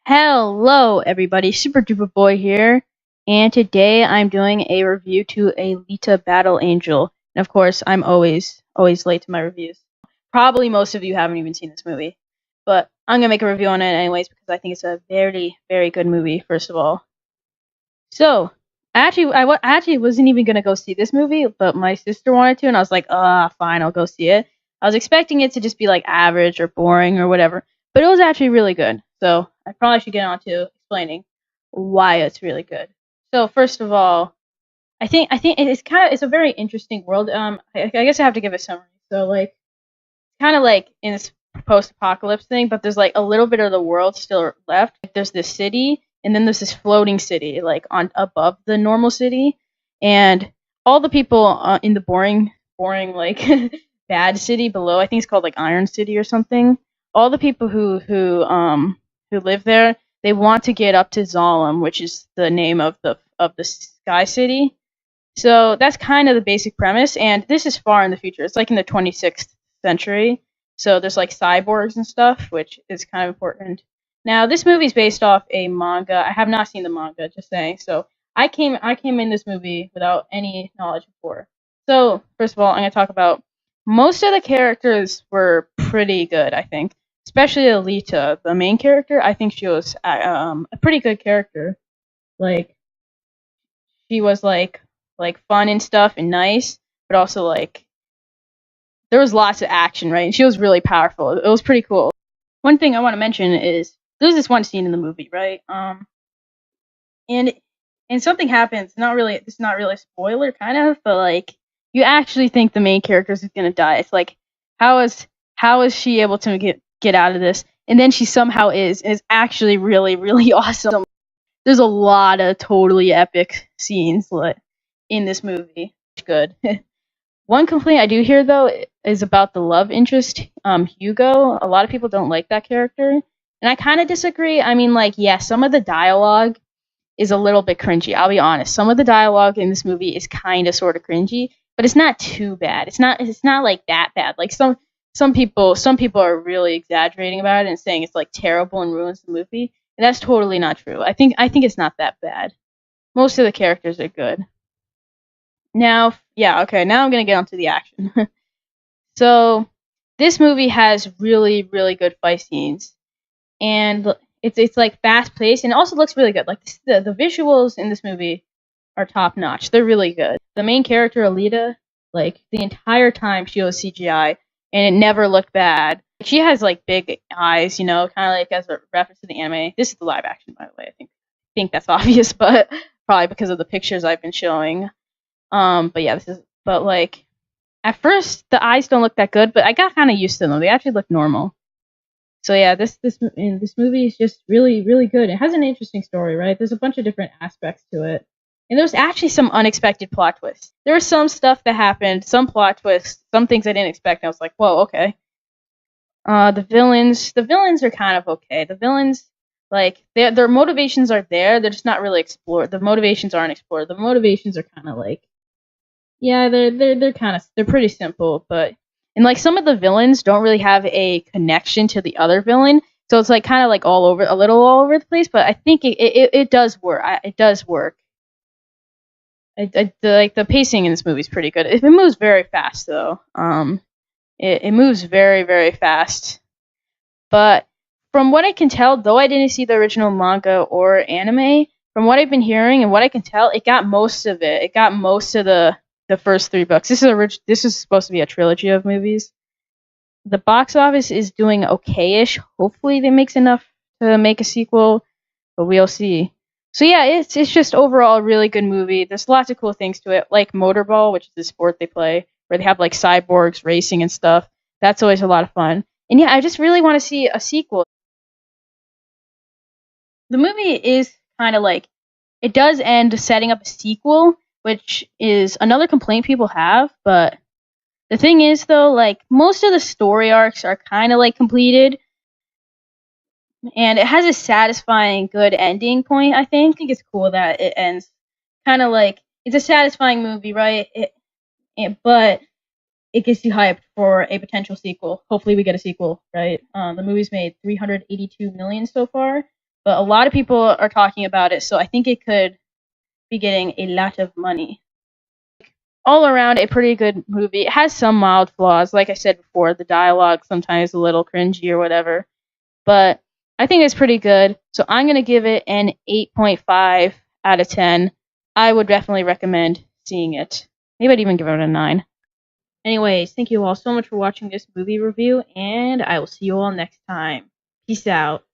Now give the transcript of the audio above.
Hello, everybody. Super Duper Boy here, and today I'm doing a review to Alita Battle Angel. And of course, I'm always late to my reviews. Probably most of you haven't even seen this movie, but I'm gonna make a review on it anyways because I think it's a very, very good movie. First of all, so I actually wasn't even gonna go see this movie, but my sister wanted to, and I was like, fine, I'll go see it. I was expecting it to just be like average or boring or whatever, but it was actually really good. So I probably should get on to explaining why it's really good. So first of all, I think it's a very interesting world. I guess I have to give a summary. So like kind of like in this post-apocalypse thing, but there's like a little bit of the world still left. Like, there's this city, and then there's this floating city, like on above the normal city, and all the people in the boring like bad city below. I think it's called like Iron City or something. All the people who live there, they want to get up to Zalem, which is the name of the Sky City. So that's kind of the basic premise, and this is far in the future. It's like in the 26th century. So there's like cyborgs and stuff, which is kind of important. Now, this movie is based off a manga. I have not seen the manga, just saying. So I came in this movie without any knowledge before. So first of all, I'm gonna talk about most of the characters were pretty good. I think, especially Alita, the main character. I think she was a pretty good character. Like she was like fun and stuff and nice, but also like there was lots of action, right? And she was really powerful. It was pretty cool. One thing I want to mention is there's this one scene in the movie, right? And something happens. It's not really a spoiler, kind of, but like you actually think the main character is gonna die. It's like how is she able to get out of this? And then she somehow is actually really really awesome. There's a lot of totally epic scenes in this movie. Good. One complaint I do hear though is about the love interest, Hugo. A lot of people don't like that character, and I kind of disagree. I mean, like, yeah, some of the dialogue is a little bit cringy. I'll be honest. Some of the dialogue in this movie is kind of sort of cringy, but it's not too bad. It's not like that bad. Like some people are really exaggerating about it and saying it's like terrible and ruins the movie. And that's totally not true. I think it's not that bad. Most of the characters are good. Now, yeah, okay, now I'm gonna get onto the action. So, this movie has really, really good fight scenes, and it's like fast paced, and it also looks really good. Like the visuals in this movie are top notch. They're really good. The main character Alita, like the entire time she was CGI, and it never looked bad. She has like big eyes, kind of like as a reference to the anime. This is the live action, by the way. I think that's obvious, but probably because of the pictures I've been showing. But yeah, but like at first the eyes don't look that good, but I got kind of used to them. They actually look normal. So yeah, this movie is just really really good. It has an interesting story, right? There's a bunch of different aspects to it, and there's actually some unexpected plot twists. There was some stuff that happened, some plot twists, some things I didn't expect. And I was like, whoa, okay. The villains are kind of okay. The villains, like their motivations are there. They're just not really explored. The motivations aren't explored. The motivations are kind of like, yeah, they're pretty simple, but and like some of the villains don't really have a connection to the other villain, so it's like kind of like a little all over the place. But I think it does work. It does work. Like the pacing in this movie is pretty good. It moves very fast though. It moves very very fast. But from what I can tell, though I didn't see the original manga or anime, from what I've been hearing and what I can tell, it got most of it. It got most of the first three books. This is supposed to be a trilogy of movies. The box office is doing okayish. Hopefully, they makes enough to make a sequel, but we'll see. So yeah, it's just overall a really good movie. There's lots of cool things to it, like Motorball, which is the sport they play, where they have like cyborgs racing and stuff. That's always a lot of fun. And yeah, I just really want to see a sequel. The movie is kind of like it does end setting up a sequel, which is another complaint people have. But the thing is, though, like most of the story arcs are kind of like completed, and it has a satisfying, good ending point. I think it's cool that it ends kind of like it's a satisfying movie, right? But it gets you hyped for a potential sequel. Hopefully, we get a sequel, right? The movie's made 382 million so far, but a lot of people are talking about it, so I think it could be getting a lot of money. All around, a pretty good movie. It has some mild flaws, like I said before. The dialogue sometimes a little cringy or whatever, but I think it's pretty good. So I'm gonna give it an 8.5 out of 10. I would definitely recommend seeing it. Maybe I'd even give it a 9. Anyways, thank you all so much for watching this movie review, and I will see you all next time. Peace out.